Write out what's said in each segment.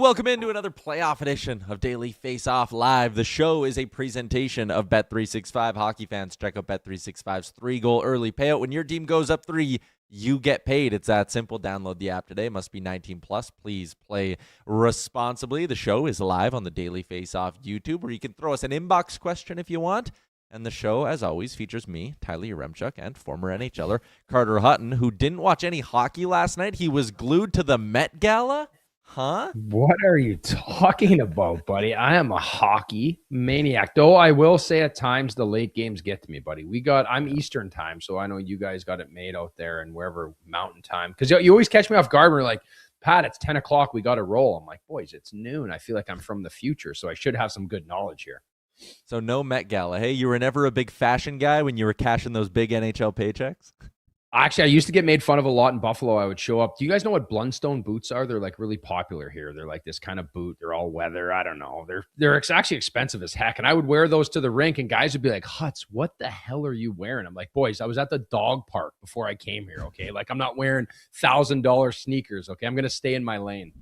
Welcome into another playoff edition of Daily Faceoff Live. The show is a presentation of Bet365. Hockey fans, check out Bet365's 3-goal early payout. When your team goes up 3, you get paid. It's that simple. Download the app today. Must be 19 plus. Please play responsibly. The show is live on the Daily Faceoff YouTube, where you can throw us an inbox question if you want. And the show, as always, features me, Tyler Yaremchuk, and former NHLer Carter Hutton, who didn't watch any hockey last night. He was glued to the Met Gala. Huh? What are you talking about, buddy? I am a hockey maniac. Though I will say at times the late games get to me, buddy. I'm Eastern time, so I know you guys got it made out there and wherever Mountain time. Because you always catch me off guard when you're like, Pat, it's 10 o'clock. We got to roll. I'm like, boys, it's noon. I feel like I'm from the future, so I should have some good knowledge here. So no Met Gala. Hey, you were never a big fashion guy when you were cashing those big NHL paychecks? Actually, I used to get made fun of a lot in Buffalo. I would show up. Do you guys know what Blundstone boots are? They're like really popular here. They're like this kind of boot. They're all weather. I don't know. They're actually expensive as heck. And I would wear those to the rink, and guys would be like, Huts, what the hell are you wearing? I'm like, boys, I was at the dog park before I came here, okay? Like, I'm not wearing $1,000 sneakers, okay? I'm going to stay in my lane.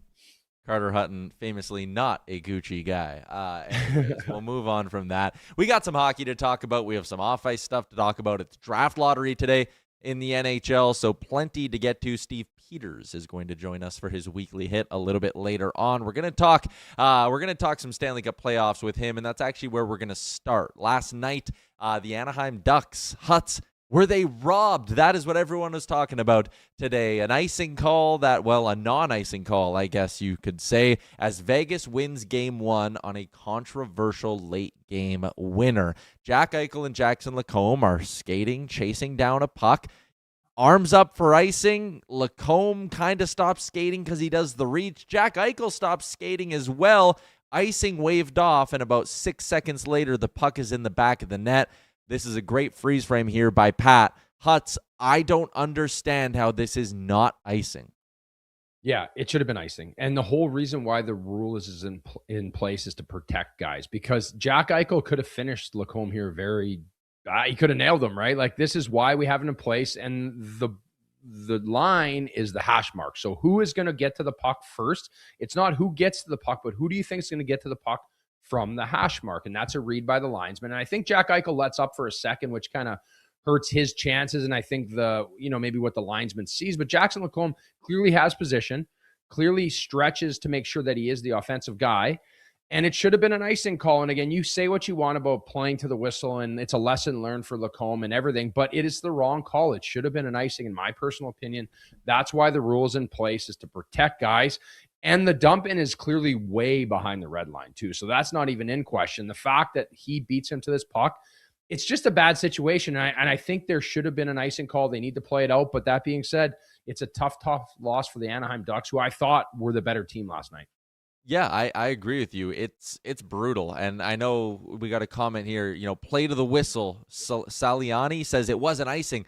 Carter Hutton, famously not a Gucci guy. Anyways, we'll move on from that. We got some hockey to talk about. We have some off-ice stuff to talk about. It's draft lottery today in the NHL, so plenty to get to. Steve Peters is going to join us for his weekly hit a little bit later on. We're going to talk some Stanley Cup playoffs with him, and that's actually where we're going to start. Last night, the Anaheim Ducks, Huts, were they robbed? That is what everyone was talking about today. An icing call a non-icing call, I guess you could say, as Vegas wins Game 1 on a controversial late game winner. Jack Eichel and Jackson Lacombe are skating, chasing down a puck. Arms up for icing. Lacombe kind of stops skating because he does the reach. Jack Eichel stops skating as well. Icing waved off, and about 6 seconds later, the puck is in the back of the net. This is a great freeze frame here by Pat. Huts, I don't understand how this is not icing. Yeah, it should have been icing. And the whole reason why the rule is in place is to protect guys, because Jack Eichel could have finished Lacombe here he could have nailed him, right? Like, this is why we have it in place. And the line is the hash mark. So who is going to get to the puck first? It's not who gets to the puck, but who do you think is going to get to the puck from the hash mark? And that's a read by the linesman. And I think Jack Eichel lets up for a second, which kind of hurts his chances. And I think maybe what the linesman sees, but Jackson Lacombe clearly has position, clearly stretches to make sure that he is the offensive guy. And it should have been an icing call. And again, you say what you want about playing to the whistle, and it's a lesson learned for Lacombe and everything, but it is the wrong call. It should have been an icing, in my personal opinion. That's why the rule is in place, is to protect guys. And the dump in is clearly way behind the red line too. So that's not even in question. The fact that he beats him to this puck, it's just a bad situation. And I think there should have been an icing call. They need to play it out. But that being said, it's a tough loss for the Anaheim Ducks, who I thought were the better team last night. Yeah, I agree with you. It's brutal. And I know we got a comment here, play to the whistle. Saliani says it wasn't icing.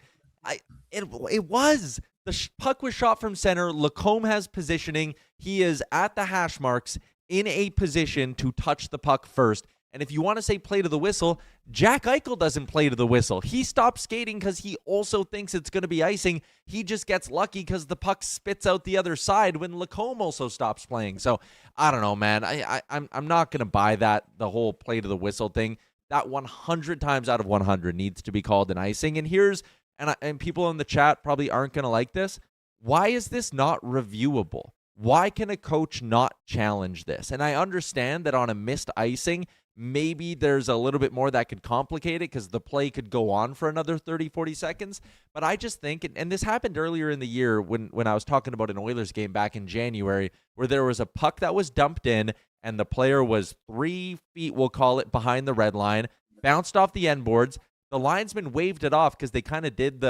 It was. The puck was shot from center. Lacombe has positioning. He is at the hash marks in a position to touch the puck first. And if you want to say play to the whistle, Jack Eichel doesn't play to the whistle. He stops skating because he also thinks it's going to be icing. He just gets lucky because the puck spits out the other side when Lacombe also stops playing. So I don't know, man. I'm not going to buy that, the whole play to the whistle thing. That 100 times out of 100 needs to be called an icing. And people in the chat probably aren't going to like this. Why is this not reviewable? Why can a coach not challenge this? And I understand that on a missed icing, maybe there's a little bit more that could complicate it because the play could go on for another 30, 40 seconds. But I just think, and this happened earlier in the year when I was talking about an Oilers game back in January, where there was a puck that was dumped in and the player was 3 feet, we'll call it, behind the red line, bounced off the end boards. The linesman waved it off because they kind of did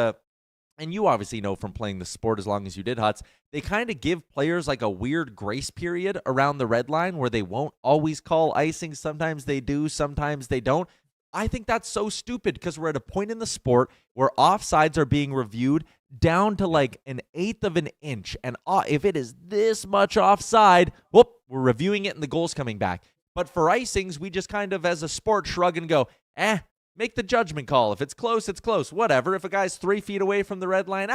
and you obviously know from playing the sport as long as you did, Huts, they kind of give players like a weird grace period around the red line where they won't always call icing. Sometimes they do, sometimes they don't. I think that's so stupid because we're at a point in the sport where offsides are being reviewed down to like an eighth of an inch. And if it is this much offside, whoop, we're reviewing it and the goal's coming back. But for icings, we just kind of, as a sport, shrug and go, make the judgment call. If it's close, it's close. Whatever. If a guy's 3 feet away from the red line,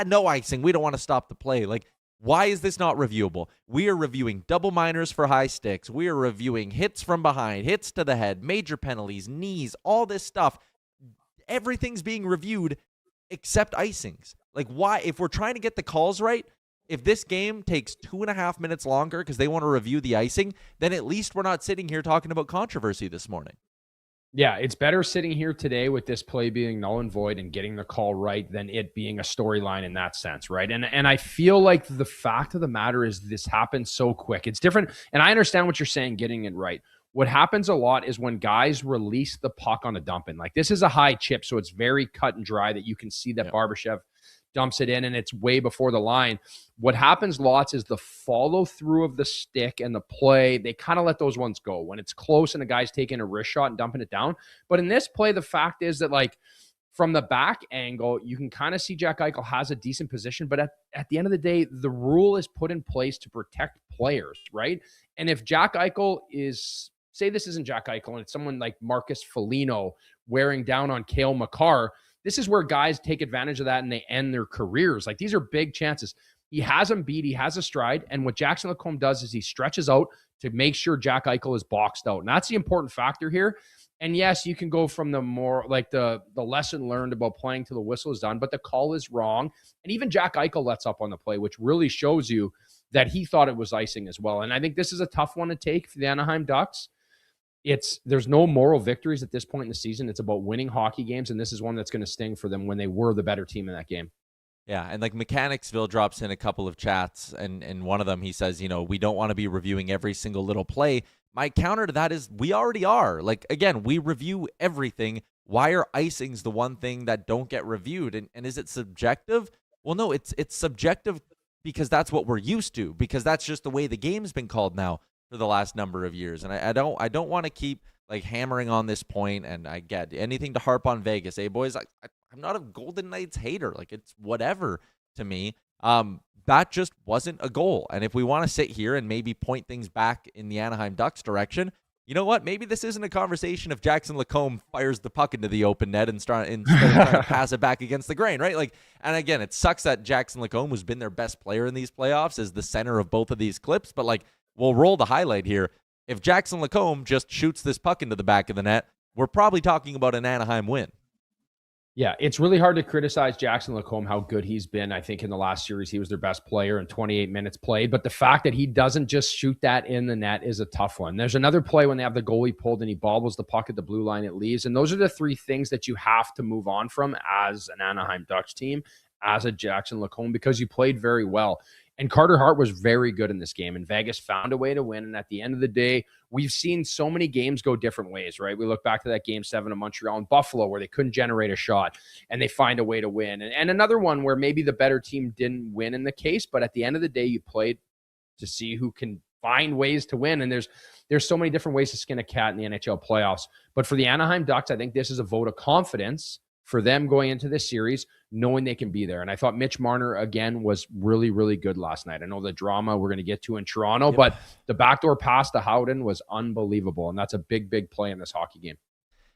no icing. We don't want to stop the play. Like, Why is this not reviewable? We are reviewing double minors for high sticks. We are reviewing hits from behind, hits to the head, major penalties, knees, all this stuff. Everything's being reviewed except icings. Like, why? If we're trying to get the calls right, if this game takes 2.5 minutes longer because they want to review the icing, then at least we're not sitting here talking about controversy this morning. Yeah, it's better sitting here today with this play being null and void and getting the call right than it being a storyline in that sense, right? And I feel like the fact of the matter is this happens so quick. It's different, and I understand what you're saying, getting it right. What happens a lot is when guys release the puck on a dump in. Like, this is a high chip, so it's very cut and dry that you can see that Barbashev dumps it in and it's way before the line. What happens lots is the follow through of the stick and the play. They kind of let those ones go when it's close and the guy's taking a wrist shot and dumping it down. But in this play, the fact is that, like, from the back angle, you can kind of see Jack Eichel has a decent position. But at the end of the day, the rule is put in place to protect players, right? And if Jack Eichel is, say this isn't Jack Eichel and it's someone like Marcus Foligno wearing down on Cale Makar, this is where guys take advantage of that and they end their careers. Like, these are big chances. He has him beat. He has a stride. And what Jackson Lacombe does is he stretches out to make sure Jack Eichel is boxed out. And that's the important factor here. And yes, you can go from the more like the lesson learned about playing till the whistle is done, but the call is wrong. And even Jack Eichel lets up on the play, which really shows you that he thought it was icing as well. And I think this is a tough one to take for the Anaheim Ducks. There's no moral victories at this point in the season. It's about winning hockey games, and this is one that's going to sting for them when they were the better team in that game. Yeah, and like Mechanicsville drops in a couple of chats, and in one of them he says, we don't want to be reviewing every single little play. My counter to that is we already are. Like, again, we review everything. Why are icings the one thing that don't get reviewed? And is it subjective? Well, no, it's subjective because that's what we're used to, because that's just the way the game's been called now for the last number of years. And I don't want to keep like hammering on this point, and I get anything to harp on Vegas. Hey boys, I'm not a Golden Knights hater. Like, it's whatever to me. That just wasn't a goal. And if we want to sit here and maybe point things back in the Anaheim Ducks direction, you know what? Maybe this isn't a conversation if Jackson Lacombe fires the puck into the open net instead of trying to pass it back against the grain, right? Like, and again, it sucks that Jackson Lacombe, who's been their best player in these playoffs, is the center of both of these clips. But like, we'll roll the highlight here. If Jackson Lacombe just shoots this puck into the back of the net, we're probably talking about an Anaheim win. Yeah, it's really hard to criticize Jackson Lacombe, how good he's been. I think in the last series, he was their best player in 28 minutes played. But the fact that he doesn't just shoot that in the net is a tough one. There's another play when they have the goalie pulled and he bobbles the puck at the blue line, it leaves. And those are the three things that you have to move on from as an Anaheim Ducks team, as a Jackson Lacombe, because you played very well. And Carter Hart was very good in this game, and Vegas found a way to win. And at the end of the day, we've seen so many games go different ways, right? We look back to that Game 7 of Montreal and Buffalo where they couldn't generate a shot, and they find a way to win. And another one where maybe the better team didn't win in the case, but at the end of the day, you played to see who can find ways to win. And there's so many different ways to skin a cat in the NHL playoffs. But for the Anaheim Ducks, I think this is a vote of confidence for them going into this series, knowing they can be there. And I thought Mitch Marner, again, was really, really good last night. I know the drama we're going to get to in Toronto, but the backdoor pass to Howden was unbelievable. And that's a big, big play in this hockey game.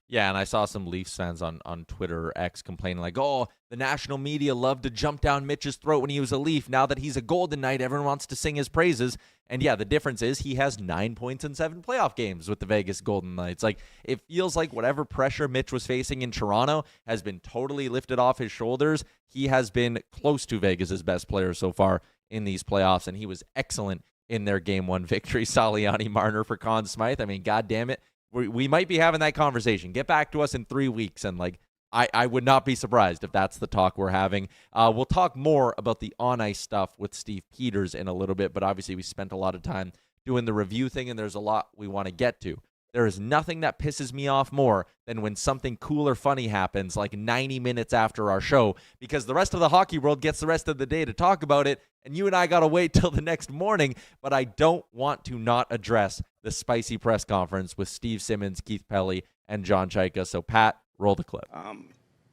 Yeah, and I saw some Leafs fans on Twitter or X complaining like, oh, the national media loved to jump down Mitch's throat when he was a Leaf. Now that he's a Golden Knight, everyone wants to sing his praises. And yeah, the difference is he has 9 points in 7 playoff games with the Vegas Golden Knights. Like, it feels like whatever pressure Mitch was facing in Toronto has been totally lifted off his shoulders. He has been close to Vegas's best player so far in these playoffs, and he was excellent in their Game 1 victory. Saliani Marner for Conn Smythe. I mean, God damn it. We might be having that conversation. Get back to us in 3 weeks, and like I would not be surprised if that's the talk we're having. We'll talk more about the on-ice stuff with Steve Peters in a little bit, but obviously we spent a lot of time doing the review thing, and there's a lot we want to get to. There is nothing that pisses me off more than when something cool or funny happens like 90 minutes after our show, because the rest of the hockey world gets the rest of the day to talk about it, and you and I got to wait till the next morning. But I don't want to not address the spicy press conference with Steve Simmons, Keith Pelly, and John Chayka. So, Pat, roll the clip.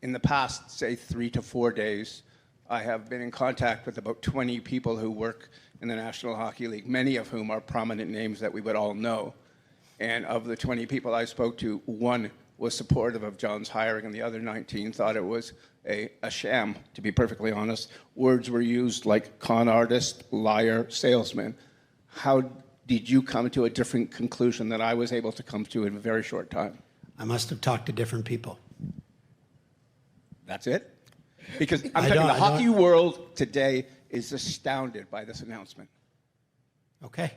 In the past, say, 3 to 4 days, I have been in contact with about 20 people who work in the National Hockey League, many of whom are prominent names that we would all know. And of the 20 people I spoke to, one was supportive of John's hiring and the other 19 thought it was a sham, to be perfectly honest. Words were used like con artist, liar, salesman. How did you come to a different conclusion than I was able to come to in a very short time? I must have talked to different people. That's it? Because I'm telling you, the hockey world today is astounded by this announcement. Okay.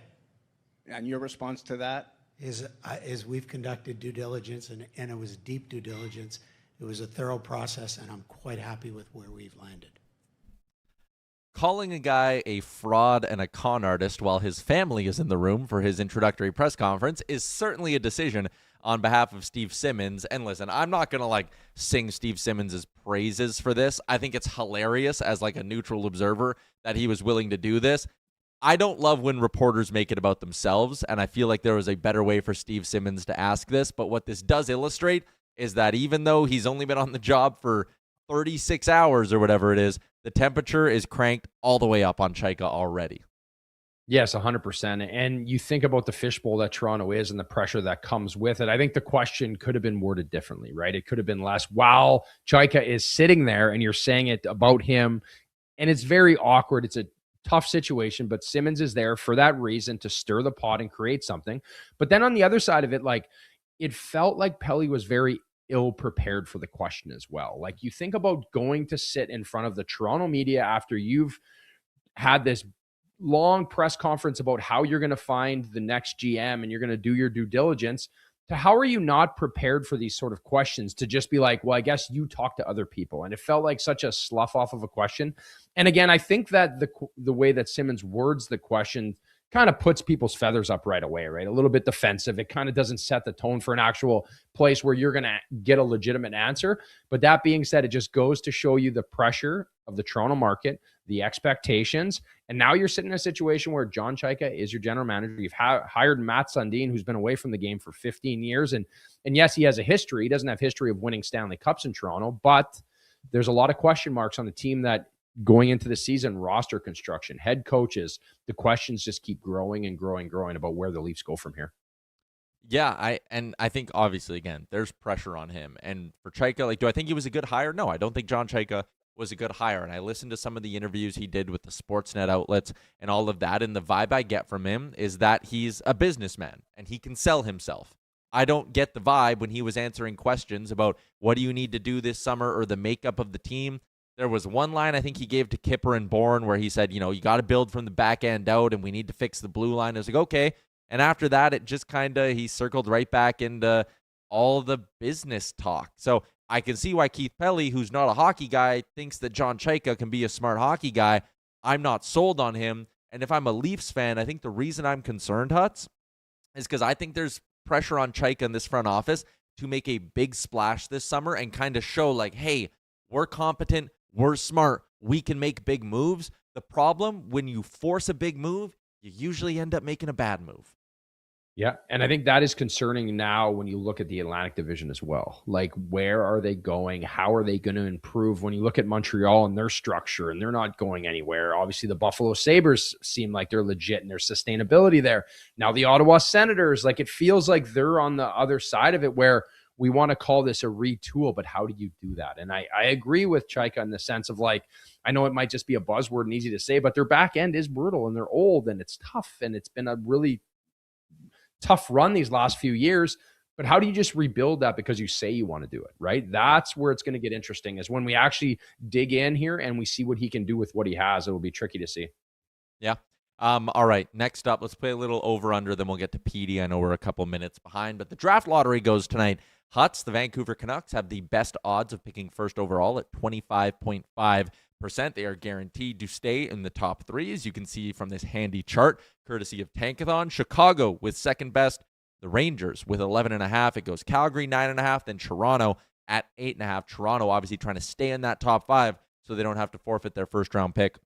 And your response to that? Is we've conducted due diligence, and it was deep due diligence. It was a thorough process, and I'm quite happy with where we've landed. Calling a guy a fraud and a con artist while his family is in the room for his introductory press conference is certainly a decision on behalf of Steve Simmons. And listen, I'm not going to sing Steve Simmons' praises for this. I think it's hilarious as a neutral observer that he was willing to do this. I don't love when reporters make it about themselves, and I feel like there was a better way for Steve Simmons to ask this. But what this does illustrate is that even though he's only been on the job for 36 hours or whatever it is, the temperature is cranked all the way up on Chayka already. Yes, 100%. And you think about the fishbowl that Toronto is and the pressure that comes with it. I think the question could have been worded differently, right? It could have been less, while Chayka is sitting there and you're saying it about him, and it's very awkward. It's a tough situation, but Simmons is there for that reason, to stir the pot and create something. But then on the other side of it, it felt like Pelly was very ill prepared for the question as well. You think about going to sit in front of the Toronto media after you've had this long press conference about how you're going to find the next GM and you're going to do your due diligence, to how are you not prepared for these sort of questions, to just be like, well, I guess you talk to other people. And it felt like such a slough off of a question. And again, I think that the way that Simmons words the question kind of puts people's feathers up right away, right? A little bit defensive. It kind of doesn't set the tone for an actual place where you're going to get a legitimate answer. But that being said, it just goes to show you the pressure of the Toronto market, the expectations. And now you're sitting in a situation where John Chayka is your general manager. You've hired Matt Sundin, who's been away from the game for 15 years. And yes, he has a history. He doesn't have history of winning Stanley Cups in Toronto, but there's a lot of question marks on the team that going into the season, roster construction, head coaches, the questions just keep growing and growing about where the Leafs go from here. Yeah, I think obviously, again, there's pressure on him. And for Chayka, do I think he was a good hire? No, I don't think John Chayka was a good hire. And I listened to some of the interviews he did with the Sportsnet outlets and all of that. And the vibe I get from him is that he's a businessman and he can sell himself. I don't get the vibe when he was answering questions about what do you need to do this summer or the makeup of the team. There was one line I think he gave to Kipper and Bourne where he said, you got to build from the back end out and we need to fix the blue line. I was like, okay. And after that, it just he circled right back into all the business talk. So I can see why Keith Pelly, who's not a hockey guy, thinks that John Chayka can be a smart hockey guy. I'm not sold on him. And if I'm a Leafs fan, I think the reason I'm concerned, Huts, is because I think there's pressure on Chayka in this front office to make a big splash this summer and kind of show hey, we're competent, we're smart, we can make big moves. The problem, when you force a big move, you usually end up making a bad move. Yeah, and I think that is concerning now when you look at the Atlantic Division as well. Where are they going? How are they going to improve? When you look at Montreal and their structure, and they're not going anywhere. Obviously, the Buffalo Sabres seem like they're legit in their sustainability there. Now, the Ottawa Senators, it feels like they're on the other side of it where we want to call this a retool, but how do you do that? And I agree with Chayka in the sense of I know it might just be a buzzword and easy to say, but their back end is brutal and they're old and it's tough and it's been a really tough run these last few years. But how do you just rebuild that because you say you want to do it, right? That's where it's going to get interesting, is when we actually dig in here and we see what he can do with what he has. It will be tricky to see. Yeah. All right, next up, let's play a little over-under, then we'll get to PD. I know we're a couple minutes behind, but the draft lottery goes tonight. Huts, the Vancouver Canucks, have the best odds of picking first overall at 25.5%. They are guaranteed to stay in the top three, as you can see from this handy chart, courtesy of Tankathon. Chicago with second best. The Rangers with 11.5. It goes Calgary 9.5, then Toronto at 8.5. Toronto obviously trying to stay in that top five so they don't have to forfeit their first-round pick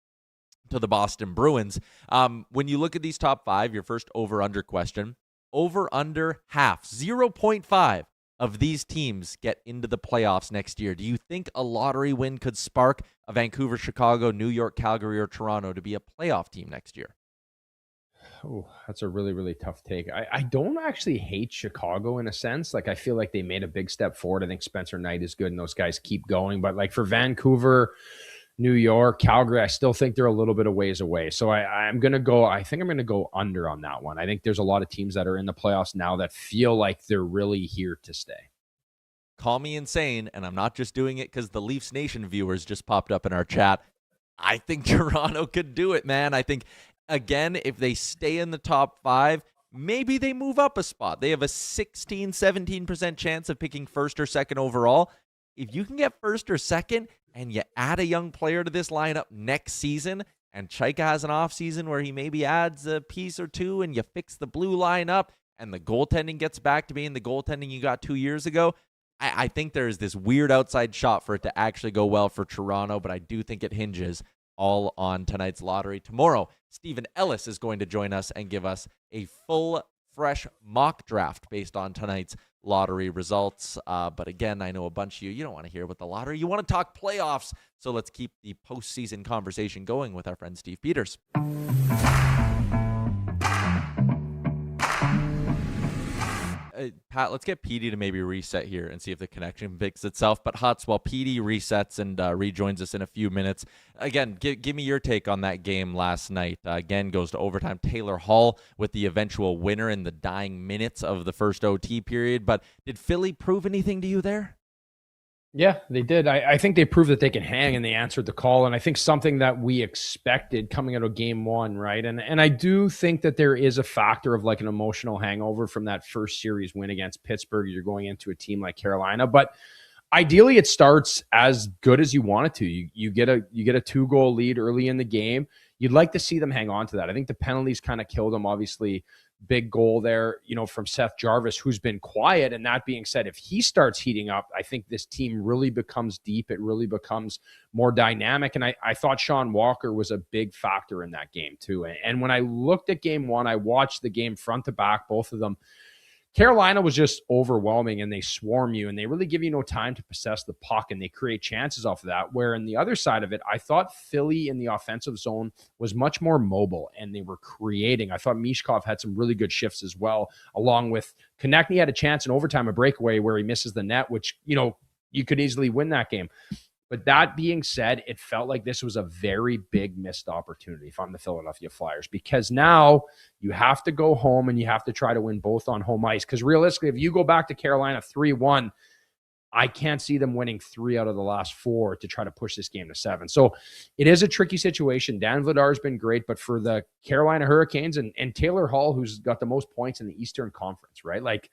to the Boston Bruins. When you look at these top five, your first over-under question, over-under half, 0.5 of these teams get into the playoffs next year. Do you think a lottery win could spark a Vancouver, Chicago, New York, Calgary, or Toronto to be a playoff team next year? That's a really, really tough take. I don't actually hate Chicago in a sense. Like, I feel like they made a big step forward. I think Spencer Knight is good and those guys keep going. But like for Vancouver, New York, Calgary, I still think they're a little bit of ways away. So I'm going to go, I think I'm going to go under on that one. I think there's a lot of teams that are in the playoffs now that feel like they're really here to stay. Call me insane, and I'm not just doing it because the Leafs Nation viewers just popped up in our chat. I think Toronto could do it, man. I think, again, if they stay in the top 5, maybe they move up a spot. They have a 16-17% chance of picking first or second overall. If you can get first or second and you add a young player to this lineup next season, and Chayka has an offseason where he maybe adds a piece or two and you fix the blue line up and the goaltending gets back to being the goaltending you got 2 years ago, I think there is this weird outside shot for it to actually go well for Toronto, but I do think it hinges all on tonight's lottery. Tomorrow, Stephen Ellis is going to join us and give us a full, fresh mock draft based on tonight's lottery results. But again, I know a bunch of you don't want to hear about the lottery. You want to talk playoffs. So let's keep the postseason conversation going with our friend Steve Peters. Pat, let's get PD to maybe reset here and see if the connection fixes itself. But Huts, while PD resets and rejoins us in a few minutes, again, give me your take on that game last night. Again, goes to overtime. Taylor Hall with the eventual winner in the dying minutes of the first OT period. But did Philly prove anything to you there? Yeah, they did. I think they proved that they can hang and they answered the call. And I think something that we expected coming out of game one, right? And I do think that there is a factor of like an emotional hangover from that first series win against Pittsburgh. You're going into a team like Carolina, but ideally it starts as good as you want it to. You get a 2-goal lead early in the game. You'd like to see them hang on to that. I think the penalties kind of killed them, obviously. Big goal there, from Seth Jarvis, who's been quiet. And that being said, if he starts heating up, I think this team really becomes deep. It really becomes more dynamic. And I thought Sean Walker was a big factor in that game too. And when I looked at game one, I watched the game front to back, both of them. Carolina was just overwhelming and they swarm you and they really give you no time to possess the puck and they create chances off of that. Where in the other side of it, I thought Philly in the offensive zone was much more mobile and they were creating. I thought Mishkov had some really good shifts as well, along with Konechny had a chance in overtime, a breakaway where he misses the net, which, you could easily win that game. But that being said, it felt like this was a very big missed opportunity if I'm the Philadelphia Flyers, because now you have to go home and you have to try to win both on home ice. Because realistically, if you go back to Carolina 3-1, I can't see them winning 3 out of the last 4 to try to push this game to 7. So it is a tricky situation. Dan Vladar's been great, but for the Carolina Hurricanes and Taylor Hall, who's got the most points in the Eastern Conference, right? Like,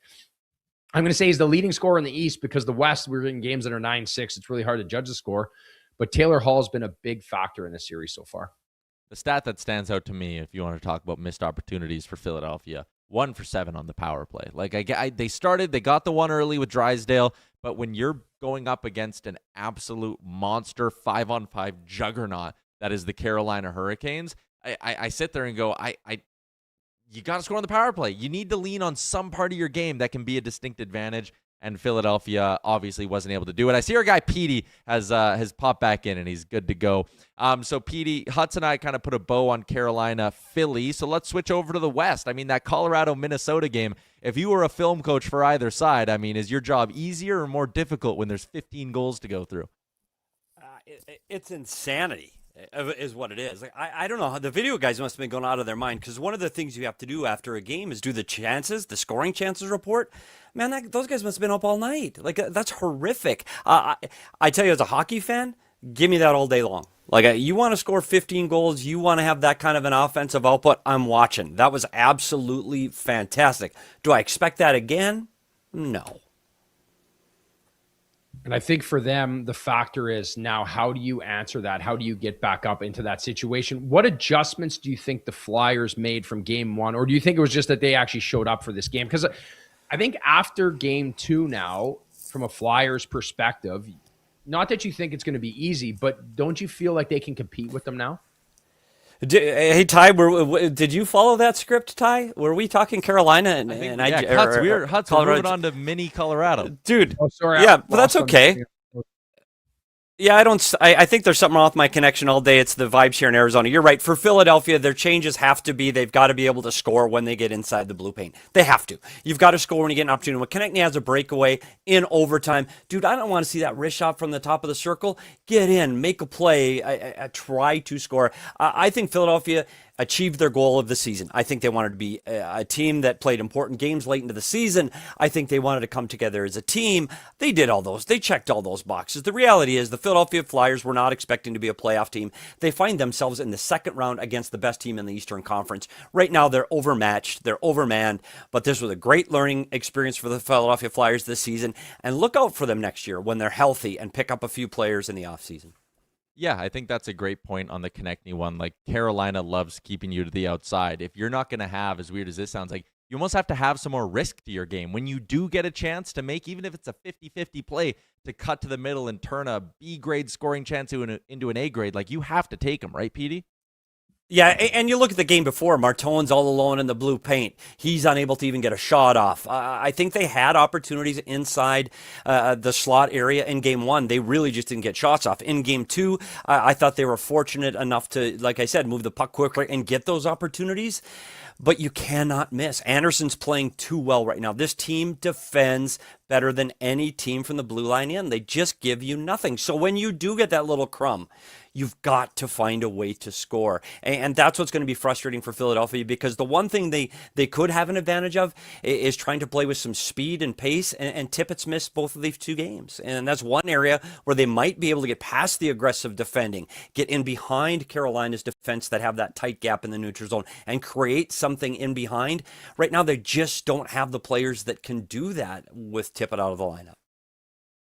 I'm going to say he's the leading scorer in the East because the West, we're in games that are 9-6. It's really hard to judge the score. But Taylor Hall has been a big factor in this series so far. The stat that stands out to me, if you want to talk about missed opportunities for Philadelphia, 1 for 7 on the power play. Like they got the one early with Drysdale, but when you're going up against an absolute monster 5-on-5 juggernaut that is the Carolina Hurricanes, I sit there and go, you got to score on the power play. You need to lean on some part of your game that can be a distinct advantage, and Philadelphia obviously wasn't able to do it. I see our guy Petey has popped back in, and he's good to go. So Petey, Hutz and I kind of put a bow on Carolina, Philly. So let's switch over to the West. I mean, that Colorado-Minnesota game, if you were a film coach for either side, I mean, is your job easier or more difficult when there's 15 goals to go through? It's insanity. Is what it is. Like, I don't know. The video guys must have been going out of their mind, because one of the things you have to do after a game is do the scoring chances report. Man, those guys must have been up all night. Like, that's horrific. I tell you, as a hockey fan, give me that all day long. Like, you want to score 15 goals, you want to have that kind of an offensive output, I'm watching. That was absolutely fantastic. Do I expect that again? No. And I think for them, the factor is now, how do you answer that? How do you get back up into that situation? What adjustments do you think the Flyers made from game one? Or do you think it was just that they actually showed up for this game? Because I think after game 2 now, from a Flyers perspective, not that you think it's going to be easy, but don't you feel like they can compete with them now? Hey, Ty, did you follow that script, Ty? Were we talking Carolina? Huts, we're moving on to mini Colorado. Dude, oh, sorry, yeah, but that's okay. Yeah, I think there's something wrong with my connection all day. It's the vibes here in Arizona. You're right. For Philadelphia, their changes have to be they've got to be able to score when they get inside the blue paint. They have to. You've got to score when you get an opportunity. When Konechny has a breakaway in overtime, dude, I don't want to see that wrist shot from the top of the circle. Get in, make a play, try to score. I think Philadelphia achieved their goal of the season. I think they wanted to be a team that played important games late into the season. I think they wanted to come together as a team. They did all those. They checked all those boxes. The reality is the Philadelphia Flyers were not expecting to be a playoff team. They find themselves in the second round against the best team in the Eastern Conference. Right now, they're overmatched. They're overmanned. But this was a great learning experience for the Philadelphia Flyers this season. And look out for them next year when they're healthy and pick up a few players in the offseason. Yeah, I think that's a great point on the Konechny one. Like, Carolina loves keeping you to the outside. If you're not going to have, as weird as this sounds, like, you almost have to have some more risk to your game. When you do get a chance to make, even if it's a 50-50 play, to cut to the middle and turn a B-grade scoring chance into an A-grade, like, you have to take them, right, Petey? Yeah, and you look at the game before, Martone's all alone in the blue paint. He's unable to even get a shot off. I think they had opportunities inside the slot area in game one. They really just didn't get shots off. In game two, I thought they were fortunate enough to, like I said, move the puck quickly and get those opportunities. But you cannot miss. Anderson's playing too well right now. This team defends better than any team from the blue line in. They just give you nothing. So when you do get that little crumb, you've got to find a way to score. And that's what's going to be frustrating for Philadelphia, because the one thing they could have an advantage of is trying to play with some speed and pace, and Tippett's missed both of these two games. And that's one area where they might be able to get past the aggressive defending, get in behind Carolina's defense that have that tight gap in the neutral zone, and create something in behind. Right now, they just don't have the players that can do that with Tippett out of the lineup.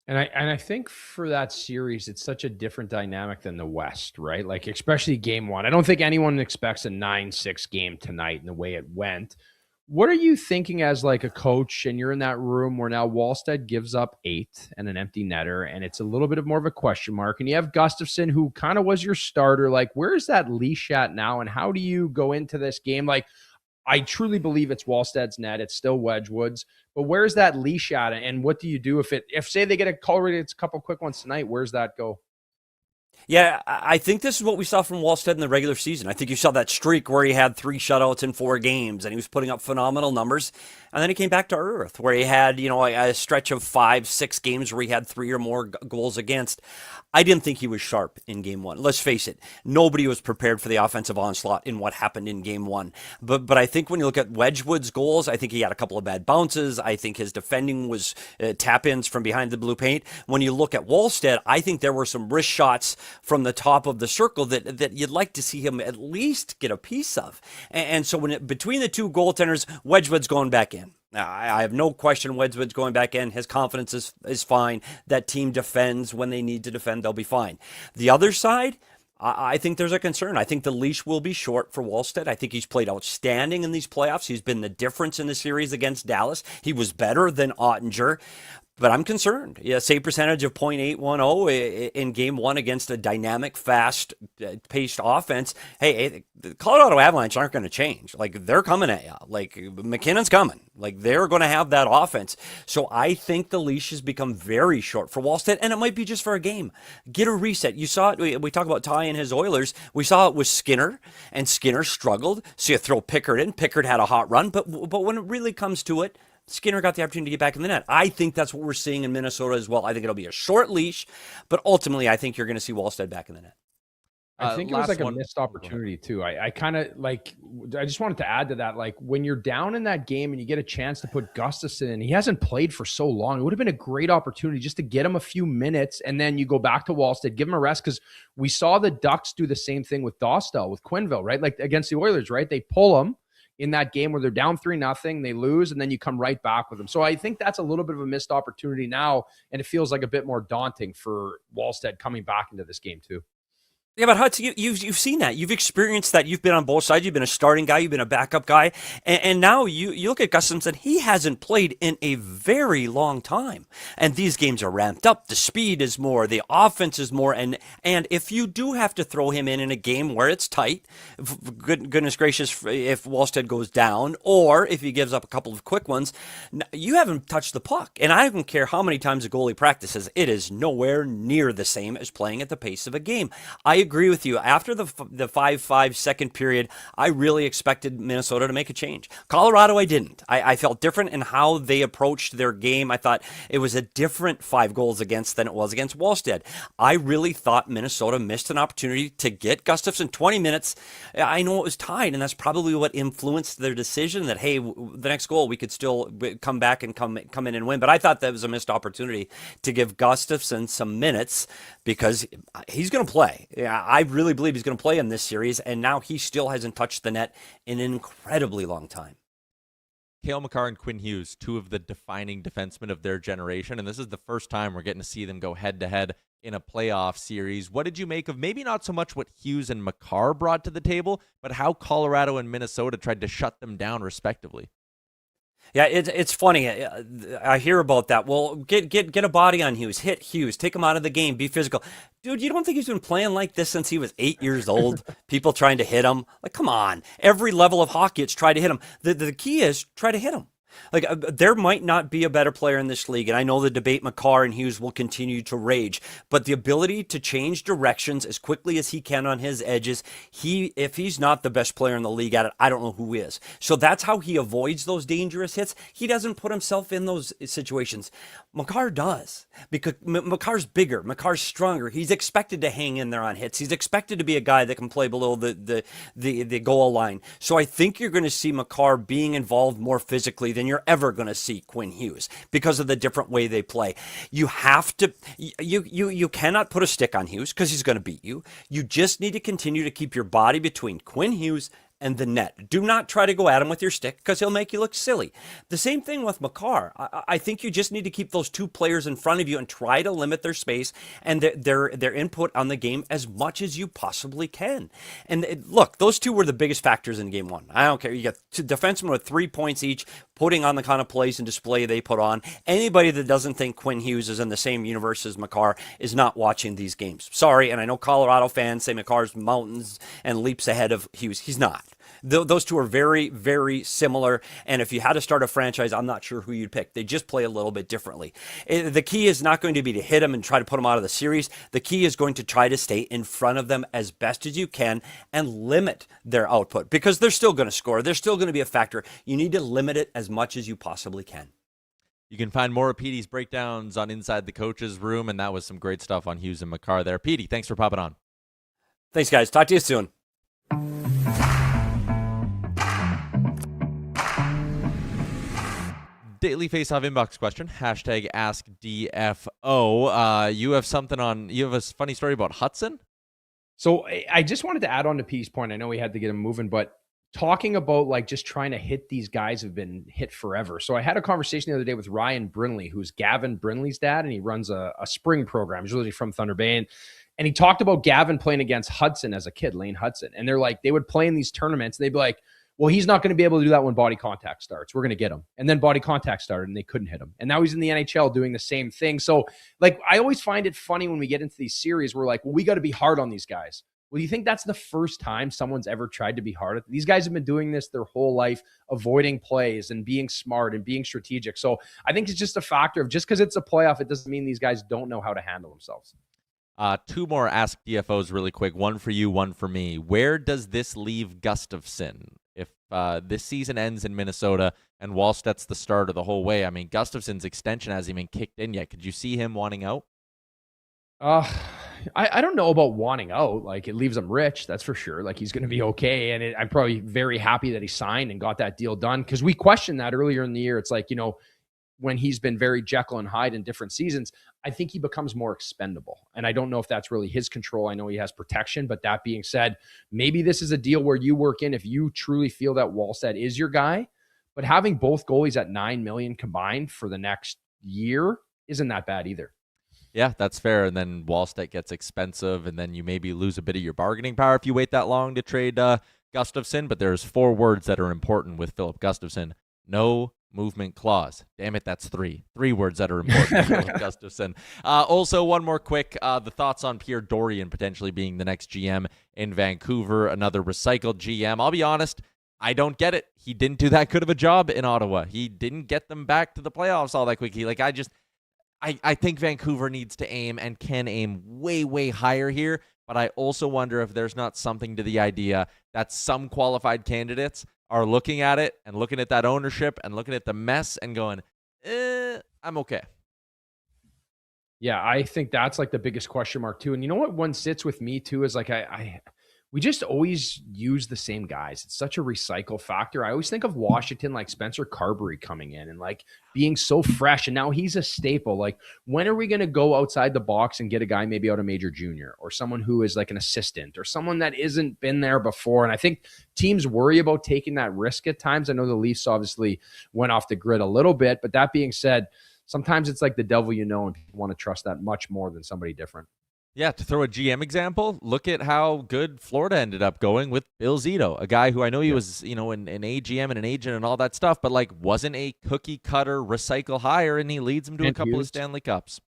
And I think for that series, it's such a different dynamic than the West, right? Like, especially game one. I don't think anyone expects a 9-6 game tonight in the way it went. What are you thinking as like a coach, and you're in that room where now Wallstead gives up 8 and an empty netter, and it's a little bit of more of a question mark, and you have Gustafsson, who kind of was your starter. Like, where's that leash at now, and how do you go into this game? Like, I truly believe it's Wallstead's net. It's still Wedgwood's. But where's that leash at? And what do you do if say they get a call rate, it's a couple quick ones tonight, where's that go? Yeah, I think this is what we saw from Wallstead in the regular season. I think you saw that streak where he had 3 shutouts in 4 games, and he was putting up phenomenal numbers. And then he came back to earth, where he had, a stretch of 5-6 games where he had 3 or more goals against. I didn't think he was sharp in game one. Let's face it, nobody was prepared for the offensive onslaught in what happened in game one. But I think when you look at Wedgwood's goals, I think he had a couple of bad bounces. I think his defending was tap-ins from behind the blue paint. When you look at Wallstead, I think there were some wrist shots from the top of the circle that you'd like to see him at least get a piece of. And so between the two goaltenders, Wedgwood's going back in. I have no question Wedgwood's going back in. His confidence is fine. That team defends when they need to defend. They'll be fine. The other side, I think there's a concern. I think the leash will be short for Wallstead. I think he's played outstanding in these playoffs. He's been the difference in the series against Dallas. He was better than Ottinger. But I'm concerned. Yeah, save percentage of .810 in game one against a dynamic, fast-paced offense. Hey, the Colorado Avalanche aren't going to change. Like, they're coming at you. Like, McKinnon's coming. Like, they're going to have that offense. So I think the leash has become very short for Wallstead, and it might be just for a game. Get a reset. You saw it. We talk about Ty and his Oilers. We saw it with Skinner, and Skinner struggled. So you throw Pickard in. Pickard had a hot run. But when it really comes to it, Skinner got the opportunity to get back in the net. I think that's what we're seeing in Minnesota as well. I think it'll be a short leash, but ultimately I think you're going to see Wallstead back in the net. I think it was like a missed opportunity too. I kind of like, I just wanted to add to that. Like, when you're down in that game and you get a chance to put Gustafsson in, he hasn't played for so long. It would have been a great opportunity just to get him a few minutes, and then you go back to Wallstead, give him a rest. Because we saw the Ducks do the same thing with Dostal, with Quenneville, right? Like against the Oilers, right? They pull him in that game where they're down 3-0, they lose, and then you come right back with them. So I think that's a little bit of a missed opportunity now, and it feels like a bit more daunting for Wallstead coming back into this game too. Yeah, but Hudson, you've seen that. You've experienced that. You've been on both sides. You've been a starting guy. You've been a backup guy. And now you look at Gustafson. He hasn't played in a very long time. And these games are ramped up. The speed is more. The offense is more. And if you do have to throw him in a game where it's tight, goodness gracious, if Wallstead goes down or if he gives up a couple of quick ones, you haven't touched the puck. And I don't care how many times a goalie practices. It is nowhere near the same as playing at the pace of a game. I agree with you. After the 5-5 second period, I really expected Minnesota to make a change. Colorado, I didn't. I felt different in how they approached their game. I thought it was a different 5 goals against than it was against Wallstead. I really thought Minnesota missed an opportunity to get Gustafson 20 minutes. I know it was tied, and that's probably what influenced their decision that, hey, the next goal, we could still come back and come in and win. But I thought that was a missed opportunity to give Gustafson some minutes because he's going to play. Yeah, I really believe he's going to play in this series, and now he still hasn't touched the net in an incredibly long time. Cale Makar and Quinn Hughes, two of the defining defensemen of their generation, and this is the first time we're getting to see them go head-to-head in a playoff series. What did you make of maybe not so much what Hughes and Makar brought to the table, but how Colorado and Minnesota tried to shut them down respectively? Yeah, it's funny. I hear about that. Well, get a body on Hughes, hit Hughes, take him out of the game, be physical. Dude, you don't think he's been playing like this since he was 8 years old? People trying to hit him. Like, come on. Every level of hockey, it's try to hit him. The key is try to hit him. Like, there might not be a better player in this league, and I know the debate Makar and Hughes will continue to rage, but the ability to change directions as quickly as he can on his edges, if he's not the best player in the league at it, I don't know who is. So that's how he avoids those dangerous hits. He doesn't put himself in those situations. Makar does, because Makar's bigger, Makar's stronger. He's expected to hang in there on hits. He's expected to be a guy that can play below the goal line. So I think you're going to see Makar being involved more physically than you're ever going to see Quinn Hughes because of the different way they play. You have to, you cannot put a stick on Hughes because he's going to beat you. You just need to continue to keep your body between Quinn Hughes and the net. Do not try to go at him with your stick because he'll make you look silly. The same thing with Makar. I think you just need to keep those two players in front of you and try to limit their space and their input on the game as much as you possibly can. And look, those two were the biggest factors in game one. I don't care. You got two defensemen with 3 points each, putting on the kind of plays and display they put on. Anybody that doesn't think Quinn Hughes is in the same universe as Makar is not watching these games. Sorry, and I know Colorado fans say Makar's mountains and leaps ahead of Hughes. He's not. Those two are very, very similar, and if you had to start a franchise, I'm not sure who you'd pick. They just play a little bit differently. The key is not going to be to hit them and try to put them out of the series. The key is going to try to stay in front of them as best as you can and limit their output because they're still going to score. They're still going to be a factor. You need to limit it as much as you possibly can. You can find more of Petey's breakdowns on Inside the Coach's Room, and that was some great stuff on Hughes and Makar there. Petey, thanks for popping on. Thanks, guys. Talk to you soon. Daily Faceoff inbox question, hashtag AskDFO. You have a funny story about Hudson? So I just wanted to add on to Pete's point. I know we had to get him moving, but talking about like just trying to hit these guys have been hit forever. So I had a conversation the other day with Ryan Brinley, who's Gavin Brinley's dad, and he runs a spring program. He's really from Thunder Bay. And he talked about Gavin playing against Hudson as a kid, Lane Hudson. And they're like, they would play in these tournaments and they'd be like, well, he's not going to be able to do that when body contact starts. We're going to get him. And then body contact started and they couldn't hit him. And now he's in the NHL doing the same thing. So like, I always find it funny when we get into these series, we're like, well, we got to be hard on these guys. Well, you think that's the first time someone's ever tried to be hard? These guys have been doing this their whole life, avoiding plays and being smart and being strategic. So I think it's just a factor of just because it's a playoff, it doesn't mean these guys don't know how to handle themselves. Two more Ask DFOs really quick. One for you, one for me. Where does this leave Gustafson? If this season ends in Minnesota and Wallstedt's the starter the whole way, I mean, Gustafson's extension hasn't even kicked in yet. Could you see him wanting out? I don't know about wanting out. Like, it leaves him rich, that's for sure. Like, he's going to be okay. And I'm probably very happy that he signed and got that deal done because we questioned that earlier in the year. It's like, when he's been very Jekyll and Hyde in different seasons, I think he becomes more expendable. And I don't know if that's really his control. I know he has protection, but that being said, maybe this is a deal where you work in if you truly feel that Wallstedt is your guy. But having both goalies at $9 million combined for the next year isn't that bad either. Yeah, that's fair. And then Wallstedt gets expensive, and then you maybe lose a bit of your bargaining power if you wait that long to trade Gustafsson. But there's 4 words that are important with Philip Gustafsson. No movement clause. Damn it, that's 3. 3 words that are important with Philip Gustafsson. Also, one more quick, the thoughts on Pierre Dorian potentially being the next GM in Vancouver, another recycled GM. I'll be honest, I don't get it. He didn't do that good of a job in Ottawa. He didn't get them back to the playoffs all that quickly. Like, I think Vancouver needs to aim and can aim way, way higher here. But I also wonder if there's not something to the idea that some qualified candidates are looking at it and looking at that ownership and looking at the mess and going, I'm okay. Yeah, I think that's like the biggest question mark too. And you know what one sits with me too is like we just always use the same guys. It's such a recycle factor. I always think of Washington like Spencer Carberry coming in and like being so fresh. And now he's a staple. Like, when are we going to go outside the box and get a guy maybe out of major junior or someone who is like an assistant or someone that isn't been there before? And I think teams worry about taking that risk at times. I know the Leafs obviously went off the grid a little bit, but that being said, sometimes it's like the devil you know, and people want to trust that much more than somebody different. Yeah, to throw a GM example, look at how good Florida ended up going with Bill Zito, a guy who I know he was, an AGM and an agent and all that stuff, but like wasn't a cookie cutter recycle hire, and he leads them to a couple of Stanley Cups.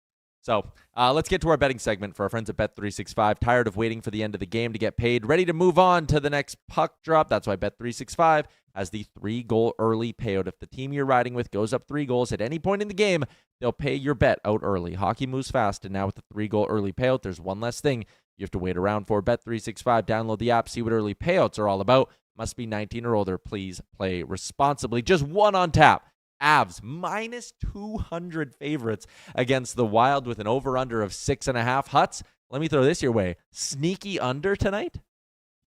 So let's get to our betting segment for our friends at Bet365. Tired of waiting for the end of the game to get paid? Ready to move on to the next puck drop? That's why Bet365 has the 3-goal early payout. If the team you're riding with goes up 3 goals at any point in the game, they'll pay your bet out early. Hockey moves fast, and now with the 3-goal early payout, there's one less thing you have to wait around for. Bet365. Download the app. See what early payouts are all about. Must be 19 or older. Please play responsibly. Just one on tap. Avs minus 200 favorites against the Wild with an over-under of 6.5. Huts, let me throw this your way. Sneaky under tonight?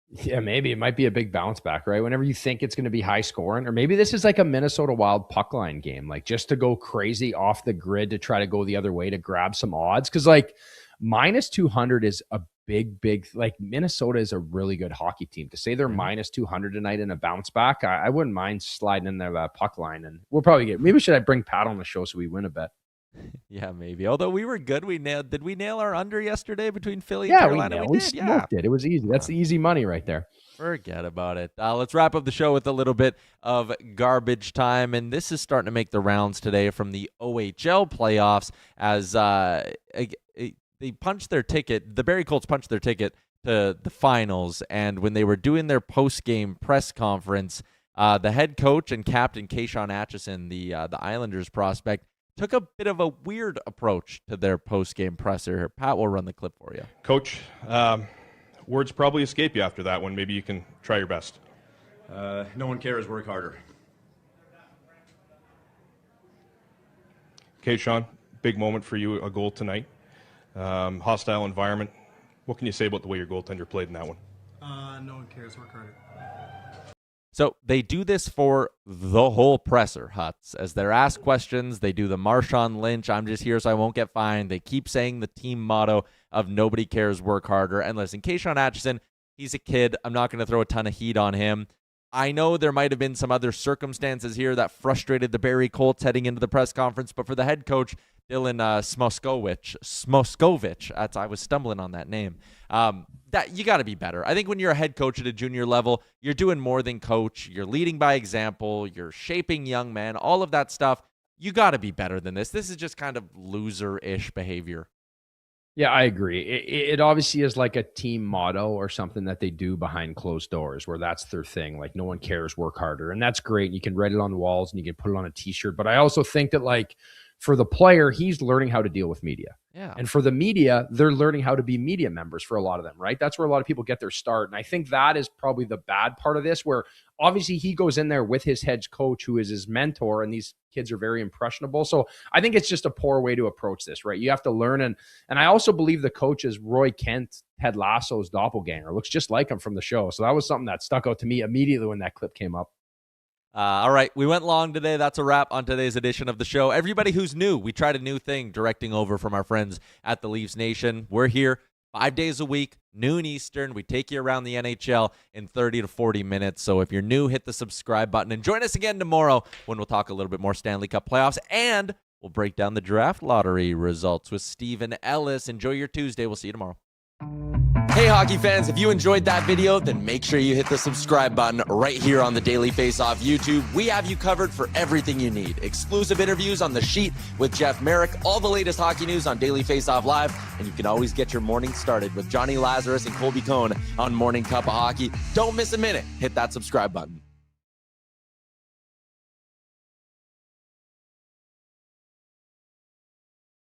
Yeah, maybe it might be a big bounce back, right? Whenever you think it's going to be high scoring, or maybe this is like a Minnesota Wild puck line game, like just to go crazy off the grid to try to go the other way to grab some odds. Cause like minus 200 is a big, like Minnesota is a really good hockey team. To say they're minus 200 tonight in a bounce back, I wouldn't mind sliding in there that puck line, and we'll probably maybe should I bring Pat on the show so we win a bet? Yeah, maybe. Although we were good. Did we nail our under yesterday between Philly and Carolina? We smoked it. It was easy. That's the easy money right there. Forget about it. Let's wrap up the show with a little bit of garbage time. And this is starting to make the rounds today from the OHL playoffs as they punched their ticket. The Barrie Colts punched their ticket to the finals. And when they were doing their post-game press conference, the head coach and captain, Kayshawn Atchison, the Islanders prospect, took a bit of a weird approach to their post-game presser. Pat will run the clip for you. Coach, words probably escape you after that one. Maybe you can try your best. No one cares. Work harder. Okay, Sean, big moment for you, a goal tonight. Hostile environment. What can you say about the way your goaltender played in that one? No one cares. Work harder. So they do this for the whole presser, Huts. As they're asked questions, they do the Marshawn Lynch, I'm just here so I won't get fined. They keep saying the team motto of nobody cares, work harder. And listen, Kayshawn Atchison, he's a kid. I'm not going to throw a ton of heat on him. I know there might have been some other circumstances here that frustrated the Barrie Colts heading into the press conference, but for the head coach, Dylan Smoskovich, I was stumbling on that name, that you got to be better. I think when you're a head coach at a junior level, you're doing more than coach. You're leading by example. You're shaping young men, all of that stuff. You got to be better than this. This is just kind of loser-ish behavior. Yeah, I agree. It obviously is like a team motto or something that they do behind closed doors where that's their thing. Like, no one cares, work harder. And that's great. You can write it on the walls and you can put it on a t-shirt. But I also think that, like, for the player, he's learning how to deal with media. Yeah. And for the media, they're learning how to be media members for a lot of them, right? That's where a lot of people get their start. And I think that is probably the bad part of this, where obviously he goes in there with his head coach, who is his mentor, and these kids are very impressionable. So I think it's just a poor way to approach this, right? You have to learn. And I also believe the coach is Roy Kent, Ted Lasso's doppelganger. Looks just like him from the show. So that was something that stuck out to me immediately when that clip came up. All right, we went long today. That's a wrap on today's edition of the show. Everybody who's new, we tried a new thing directing over from our friends at the Leafs Nation. We're here 5 days a week, noon Eastern. We take you around the NHL in 30 to 40 minutes. So if you're new, hit the subscribe button and join us again tomorrow when we'll talk a little bit more Stanley Cup playoffs and We'll break down the draft lottery results with Stephen Ellis. Enjoy your Tuesday. We'll see you tomorrow. Hey, hockey fans, if you enjoyed that video, then make sure you hit the subscribe button right here on the Daily Faceoff YouTube. We have you covered for everything you need. Exclusive interviews on The Sheet with Jeff Merrick, all the latest hockey news on Daily Faceoff Live, and you can always get your morning started with Johnny Lazarus and Colby Cohn on Morning Cup of Hockey. Don't miss a minute. Hit that subscribe button.